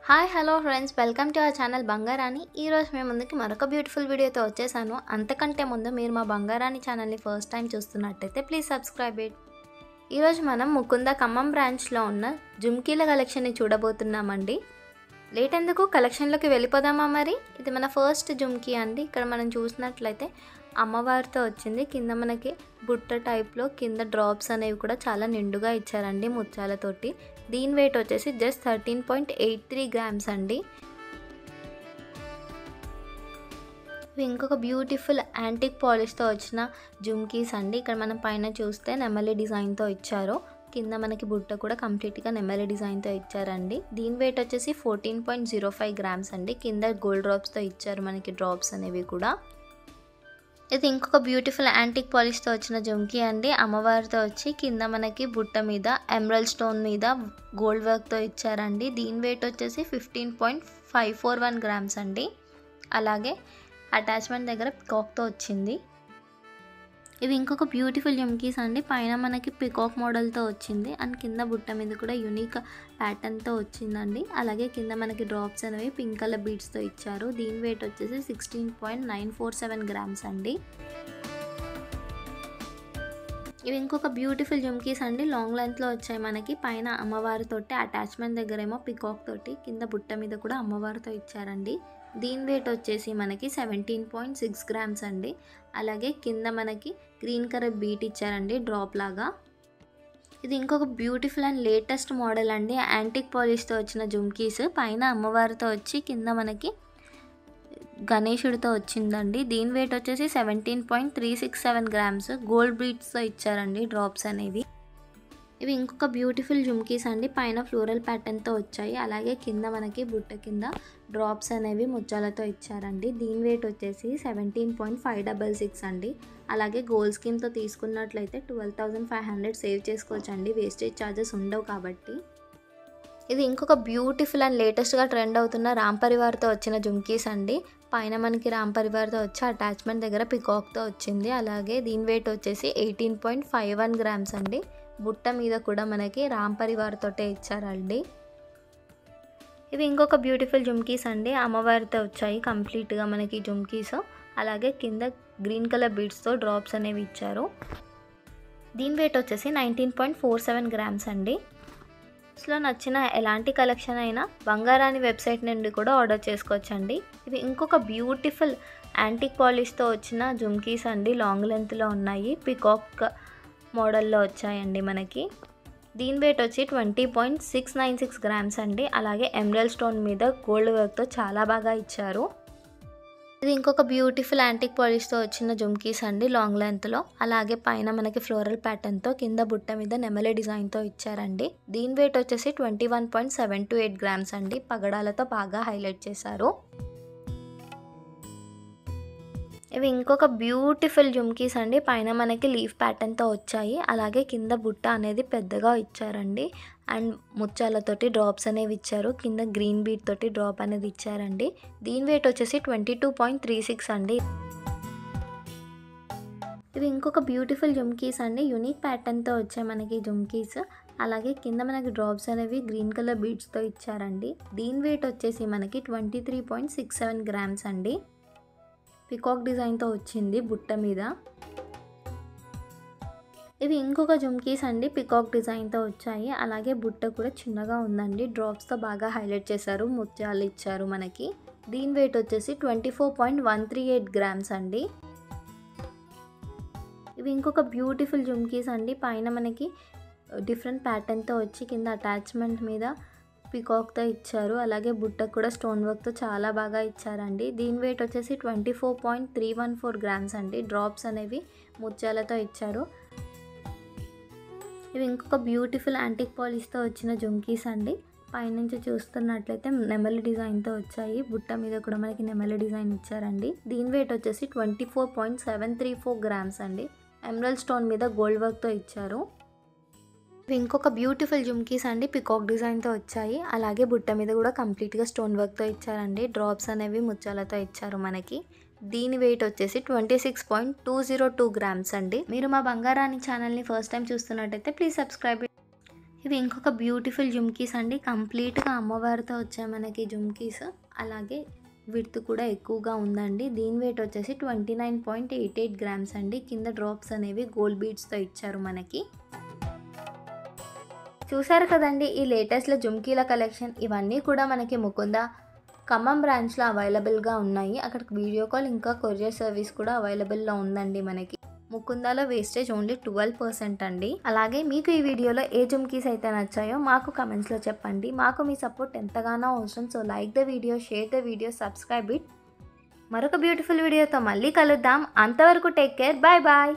Hi hello friends, welcome to our channel Bangarani. ఈరోజు మేము ముందుకి మరొక బ్యూటిఫుల్ వీడియోతో వచ్చేసాను. అంతకంటే ముందు మీరు మా బంగారాణి ఛానల్ని ఫస్ట్ టైం చూస్తున్నట్టయితే ప్లీజ్ సబ్స్క్రైబ్ ఇట్. ఈరోజు మనం ముకుంద ఖమ్మం బ్రాంచ్లో ఉన్న జుమ్కీల కలెక్షన్ని చూడబోతున్నామండి. లేట్ ఎందుకు, కలెక్షన్లోకి వెళ్ళిపోదామా మరి. ఇది మన ఫస్ట్ జుమ్కీ అండి. ఇక్కడ మనం చూసినట్లయితే అమ్మవారితో వచ్చింది. కింద మనకి బుట్ట టైప్లో కింద డ్రాప్స్ అనేవి కూడా చాలా నిండుగా ఇచ్చారండి ముత్యాలతోటి. దీని వెయిట్ వచ్చేసి జస్ట్ 13.83 గ్రామ్స్ అండి. ఇంకొక బ్యూటిఫుల్ యాంటిక్ పాలిష్తో వచ్చిన జుమ్కీస్ అండి. ఇక్కడ మనం పైన చూస్తే నెమలి డిజైన్తో ఇచ్చారు. కింద మనకి బుట్ట కూడా కంప్లీట్గా నెమలి డిజైన్తో ఇచ్చారండి. దీని వెయిట్ వచ్చేసి 14.05 గ్రామ్స్ అండి. కింద గోల్డ్ డ్రాప్స్తో ఇచ్చారు మనకి డ్రాప్స్ అనేవి కూడా. ఇది ఇంకొక బ్యూటిఫుల్ యాంటిక్ పాలిష్తో వచ్చిన జుమ్కీ అండి. అమ్మవారితో వచ్చి కింద మనకి బుట్ట మీద ఎమరల్డ్ స్టోన్ మీద గోల్డ్ వర్క్తో ఇచ్చారండి. దీని వెయిట్ వచ్చేసి 15.541 గ్రామ్స్ అండి. అలాగే అటాచ్మెంట్ దగ్గర పికాక్తో వచ్చింది. ఇవి ఇంకొక బ్యూటిఫుల్ జుమ్కీస్ అండి. పైన మనకి పికాక్ మోడల్తో వచ్చింది అండ్ కింద బుట్ట మీద కూడా యూనిక్ ప్యాటర్న్తో వచ్చిందండి. అలాగే కింద మనకి డ్రాప్స్ అనేవి పింక్ కలర్ బీడ్స్తో ఇచ్చారు. దీని వెయిట్ వచ్చేసి 16.947 గ్రామ్స్ అండి. ఇవి ఇంకొక బ్యూటిఫుల్ జుమ్కీస్ అండి. లాంగ్ లెంత్లో వచ్చాయి మనకి. పైన అమ్మవారితోటి అటాచ్మెంట్ దగ్గర ఏమో పికాక్ తోటి, కింద బుట్ట మీద కూడా అమ్మవారితో ఇచ్చారండి. దీని వెయిట్ వచ్చేసి మనకి 17.6 గ్రామ్స్ అండి. అలాగే కింద మనకి గ్రీన్ కలర్ బీట్ ఇచ్చారండి డ్రాప్ లాగా. ఇది ఇంకొక బ్యూటిఫుల్ అండ్ లేటెస్ట్ మోడల్ అండి. యాంటిక్ పాలిష్తో వచ్చిన జుమ్కీస్. పైన అమ్మవారితో వచ్చి కింద మనకి గణేశుడితో వచ్చిందండి. దీని వెయిట్ వచ్చేసి 17.367 గ్రామ్స్. గోల్డ్ బీట్స్తో ఇచ్చారండి డ్రాప్స్ అనేవి. ఇవి ఇంకొక బ్యూటిఫుల్ జుమ్కీస్ అండి. పైన ఫ్లోరల్ ప్యాటర్న్తో వచ్చాయి. అలాగే కింద మనకి బుట్ట కింద డ్రాప్స్ అనేవి ముత్యాలతో ఇచ్చారండి. దీని వెయిట్ వచ్చేసి 17.566 అండి. అలాగే గోల్డ్ స్కీమ్తో తీసుకున్నట్లయితే 12,500 సేవ్ చేసుకోవచ్చు అండి. వేస్టేజ్ ఛార్జెస్ ఉండవు కాబట్టి. ఇది ఇంకొక బ్యూటిఫుల్ అండ్ లేటెస్ట్గా ట్రెండ్ అవుతున్న రామ్ పరివార్తో వచ్చిన జుమ్కీస్ అండి. పైన మనకి రామ్ పరివార్తో వచ్చి అటాచ్మెంట్ దగ్గర పికాక్తో వచ్చింది. అలాగే దీని వెయిట్ వచ్చేసి 18.51 గ్రామ్స్ అండి. బుట్ట మీద కూడా మనకి రామ్ పరివార్ తోటే ఇచ్చారండి. ఇవి ఇంకొక బ్యూటిఫుల్ జుమ్కీస్ అండి. అమ్మవారితో వచ్చాయి కంప్లీట్గా మనకి జుమ్కీస్. అలాగే కింద గ్రీన్ కలర్ బీడ్స్తో డ్రాప్స్ అనేవి ఇచ్చారు. దీని వెయిట్ వచ్చేసి 19.47 గ్రామ్స్ అండి. లో నచ్చిన ఎలాంటి కలెక్షన్ అయినా బంగారాణి వెబ్సైట్ నుండి కూడా ఆర్డర్ చేసుకోవచ్చండి. ఇవి ఇంకొక బ్యూటిఫుల్ యాంటిక్ పాలిష్తో వచ్చిన జుమ్కీస్ అండి. లాంగ్ లెంత్లో ఉన్నాయి. పికాక్ మోడల్లో వచ్చాయండి మనకి. దీని వెయిట్ వచ్చి 20.696 గ్రామ్స్ అండి. అలాగే ఎమరల్డ్ స్టోన్ మీద గోల్డ్ వర్క్తో చాలా బాగా ఇచ్చారు. ఇది ఇంకొక బ్యూటిఫుల్ యాంటిక్ పాలిష్తో వచ్చిన జుమ్కీస్ అండి. లాంగ్ లెంత్లో. అలాగే పైన మనకి ఫ్లోరల్ ప్యాటర్న్తో కింద బుట్ట మీద నెమలి డిజైన్తో ఇచ్చారండి. దీని వెయిట్ వచ్చేసి 21.728 గ్రామ్స్ అండి. పగడాలతో బాగా హైలైట్ చేశారు. ఇవి ఇంకొక బ్యూటిఫుల్ జుమ్కీస్ అండి. పైన మనకి లీఫ్ ప్యాటర్న్తో వచ్చాయి. అలాగే కింద బుట్ట అనేది పెద్దగా ఇచ్చారండి. అండ్ ముత్యాలతోటి డ్రాప్స్ అనేవి ఇచ్చారు. కింద గ్రీన్ బీట్ తోటి డ్రాప్ అనేది ఇచ్చారండి. దీని వెయిట్ వచ్చేసి 22.36 అండి. ఇవి ఇంకొక బ్యూటిఫుల్ జుమ్కీస్ అండి. యూనిక్ ప్యాటర్న్తో వచ్చాయి మనకి జుమ్కీస్. అలాగే కింద మనకి డ్రాప్స్ అనేవి గ్రీన్ కలర్ బీడ్స్తో ఇచ్చారండి. దీని వెయిట్ వచ్చేసి మనకి 23.67 గ్రామ్స్ అండి. పికాక్ డిజైన్తో వచ్చింది బుట్ట మీద. ఇవి ఇంకొక జుమ్కీస్ అండి. పికాక్ డిజైన్తో వచ్చాయి. అలాగే బుట్ట కూడా చిన్నగా ఉందండి. డ్రాప్స్తో బాగా హైలైట్ చేశారు. ముత్యాలు ఇచ్చారు మనకి. దీని వెయిట్ వచ్చేసి 24.138 గ్రామ్స్ అండి. ఇవి ఇంకొక బ్యూటిఫుల్ జుమ్కీస్ అండి. పైన మనకి డిఫరెంట్ ప్యాటర్న్తో వచ్చి కింద అటాచ్మెంట్ మీద పికాక్తో ఇచ్చారు. అలాగే బుట్ట కూడా స్టోన్ వర్క్తో చాలా బాగా ఇచ్చారండి. దీని వెయిట్ వచ్చేసి 24.314 గ్రామ్స్ అండి. డ్రాప్స్ అనేవి ముత్యాలతో ఇచ్చారు. ఇవి ఇంకొక బ్యూటిఫుల్ యాంటిక్ పాలిష్తో వచ్చిన జుమ్కీస్ అండి. పైనుంచి చూస్తున్నట్లయితే నెమలి డిజైన్తో వచ్చాయి. బుట్ట మీద కూడా మనకి నెమలి డిజైన్ ఇచ్చారండి. దీని వెయిట్ వచ్చేసి 24.734 గ్రామ్స్ అండి. ఎమరల్డ్ స్టోన్ మీద గోల్డ్ వర్క్తో ఇచ్చారు. ఇవి ఇంకొక బ్యూటిఫుల్ జుమ్కీస్ అండి. పికాక్ డిజైన్తో వచ్చాయి. అలాగే బుట్ట మీద కూడా కంప్లీట్గా స్టోన్ వర్క్తో ఇచ్చారండి. డ్రాప్స్ అనేవి ముత్యాలతో ఇచ్చారు మనకి. దీని వెయిట్ వచ్చేసి 26.202 గ్రామ్స్ అండి. మీరు మా బంగారాణి ఛానల్ని ఫస్ట్ టైం చూస్తున్నట్టయితే ప్లీజ్ సబ్స్క్రైబ్. ఇవి ఇంకొక బ్యూటిఫుల్ జుమ్కీస్ అండి. కంప్లీట్‌గా అమ్మవారితో వచ్చాయి మనకి జుమ్కీస్. అలాగే విడ్త్ కూడా ఎక్కువగా ఉందండి. దీని వెయిట్ వచ్చేసి 29.88 గ్రామ్స్ అండి. కింద డ్రాప్స్ అనేవి గోల్డ్ బీడ్స్‌తో ఇచ్చారు మనకి. చూసారు కదండి ఈ లేటెస్ట్‌లో జుమ్కీల కలెక్షన్. ఇవన్నీ కూడా మనకి ముకుంద ఖమ్మం బ్రాంచ్‌లో అవైలబుల్‌గా ఉన్నాయి. అక్కడికి వీడియో కాల్ ఇంకా కొరియర్ సర్వీస్ కూడా అవైలబుల్‌లో ఉందండి మనకి. ముకుందాలో వేస్టేజ్ ఓన్లీ 12% అండి. అలాగే మీకు ఈ వీడియోలో ఏ జుమ్కీస్ అయితే నచ్చాయో మాకు కమెంట్స్లో చెప్పండి. మాకు మీ సపోర్ట్ ఎంతగానో అవసరం. So like the video, share the video, subscribe it. మరొక బ్యూటిఫుల్ వీడియోతో మళ్ళీ కలుద్దాం. అంతవరకు టేక్ కేర్. Bye bye.